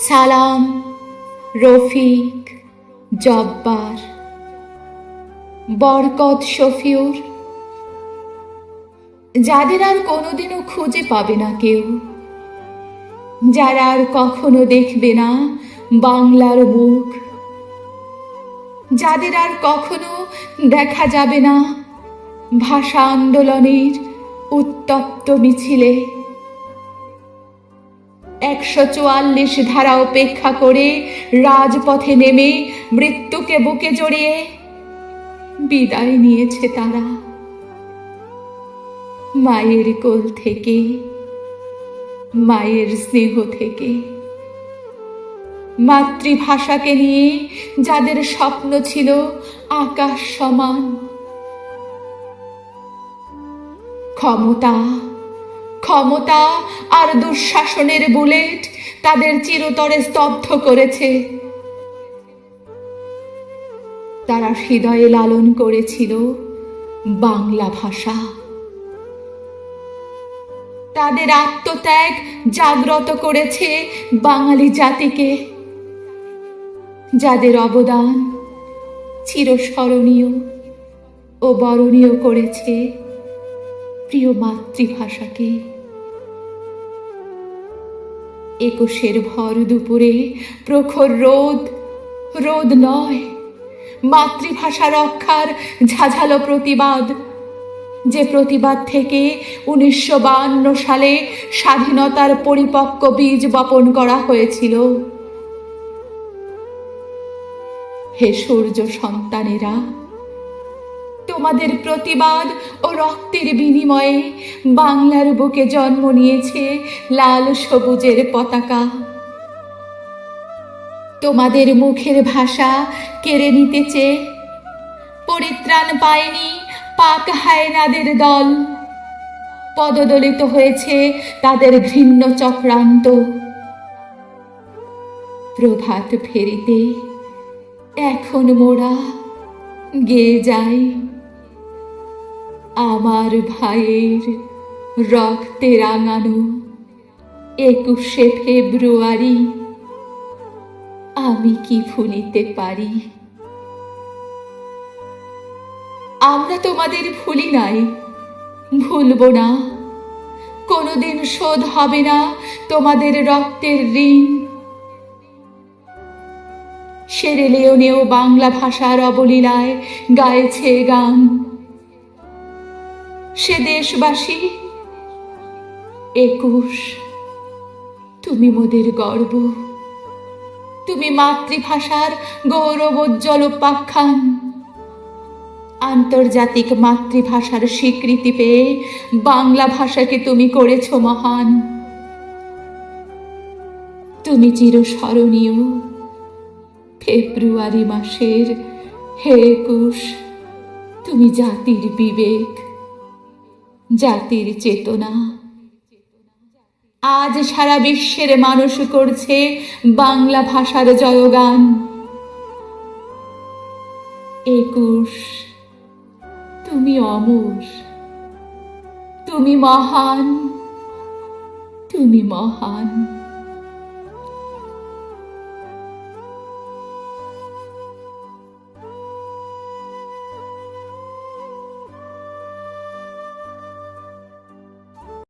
সালাম, রফিক, জব্বার, বরকত, শফিউর, যাদের আর কোনোদিনও খুঁজে পাবে না কেউ, যারা আর কখনো দেখবে না বাংলার মুখ, যাদের আর কখনো দেখা যাবে না ভাষা আন্দোলনের উত্তপ্ত মিছিলে। ১৪৪ ধারা উপেক্ষা করে রাজপথে নেমে মৃত্যুকে বুকে জড়িয়ে বিদায় নিয়েছে তারা মায়ের কোল থেকে, মায়ের স্নেহ থেকে। মাতৃভাষাকে নিয়ে যাদের স্বপ্ন ছিল আকাশ সমান। ক্ষমতা, ক্ষমতা আর দুঃশাসনের বুলেট তাদের চিরতরে স্তব্ধ করেছে। তারা হৃদয়ে লালন করেছিল বাংলা ভাষা। তাদের আত্মত্যাগ জাগ্রত করেছে বাঙালি জাতিকে, যাদের অবদান চিরস্মরণীয় ও বরণীয় করেছে প্রিয় মাতৃভাষাকে। ২১-এর ভর দুপুরে প্রখর রোদ, রোদ নয়, মাতৃভাষা রক্ষার ঝাঝালো প্রতিবাদ, যে প্রতিবাদ থেকে ১৯৫২ সালে স্বাধীনতার পরিপক্ক বীজ বপন করা হয়েছিল। হে সূর্য সন্তানেরা, তোমাদের প্রতিবাদ ও রক্তের বিনিময়ে বাংলার বুকে জন্ম নিয়েছে লাল সবুজের পতাকা। তোমাদের মুখের ভাষা কেড়ে নিতে চেয়ে পরিত্রাণ পায়নি পাক হায়নাদের দল। পদদলিত হয়েছে তাদের ঘৃণ্য চক্রান্ত। প্রভাত ফেরিতে এখন মোরা গেয়ে যাই আমার ভাইয়ের রক্তে রাঙানো ২১শে ফেব্রুয়ারি, আমি কি ভুলিতে পারি। আমরা তোমাদের ভুলি নাই, ভুলব না। কোনোদিন শোধ হবে না তোমাদের রক্তের ঋণ। সেরে লিওনেও বাংলা ভাষার অবলীলায় গাইছে গান। সে দেশবাসী, ২১, তুমি মোদের গর্ব, তুমি মাতৃভাষার গৌরবোজ্জ্বল উপাখ্যান। আন্তর্জাতিক মাতৃভাষার স্বীকৃতি পেয়ে বাংলা ভাষাকে তুমি করেছ মহান। তুমি চিরস্মরণীয় ফেব্রুয়ারি মাসের হে ২১, তুমি জাতির বিবেক, জাতির চেতনা। আজ সারা বিশ্বের মানুষ করছে বাংলা ভাষার জয়গান। ২১, তুমি অমর, তুমি মহান, তুমি মহান।